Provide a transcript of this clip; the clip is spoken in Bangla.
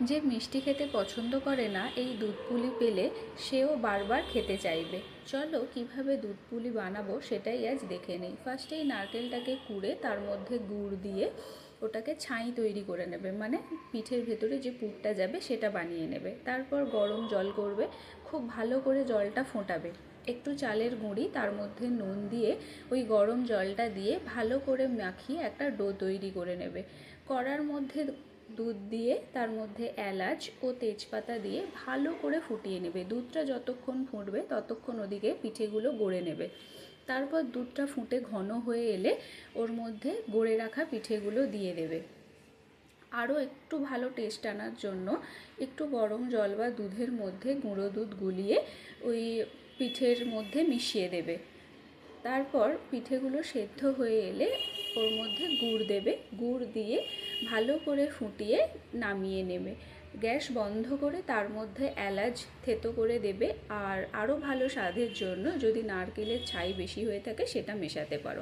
যে মিষ্টি খেতে পছন্দ করে না এই দুধ পুলি পেলে সেও বারবার খেতে চাইবে। চলো কিভাবে দুধ পুলি বানাবো সেটাই আজ দেখে নিই। ফার্স্টেই নারকেলটাকে কুড়ে তার মধ্যে গুড় দিয়ে ওটাকে ছাই তৈরি করে নেবে, মানে পিঠের ভেতরে যে পুরটা যাবে সেটা বানিয়ে নেবে। তারপর গরম জল করবে, খুব ভালো করে জলটা ফোটাবে, একটু চালের গুঁড়ি তার মধ্যে নুন দিয়ে ওই গরম জলটা দিয়ে ভালো করে মাখিয়ে একটা ডো তৈরি করে নেবে। কড়ার মধ্যে দুধ দিয়ে তার মধ্যে এলাচ ও তেজপাতা দিয়ে ভালো করে ফুটিয়ে নেবে। দুধটা যতক্ষণ ফুটবে ততক্ষণ ওদিকে পিঠেগুলো গড়ে নেবে। তারপর দুধটা ফুটে ঘন হয়ে এলে ওর মধ্যে গড়ে রাখা পিঠেগুলো দিয়ে দেবে। আরও একটু ভালো টেস্ট আনার জন্য একটু গরম জল বা দুধের মধ্যে গুঁড়ো দুধ গুলিয়ে ওই পিঠের মধ্যে মিশিয়ে দেবে। তারপর পিঠেগুলো সেদ্ধ হয়ে এলে ওর মধ্যে গুড় দেবে, গুড় দিয়ে ভালো করে ফুটিয়ে নামিয়ে নেবে। গ্যাস বন্ধ করে তার মধ্যে এলাচ থেতো করে দেবে, আর আরও ভালো স্বাদের জন্য যদি নারকেলের ছাই বেশি হয়ে থাকে সেটা মেশাতে পারো।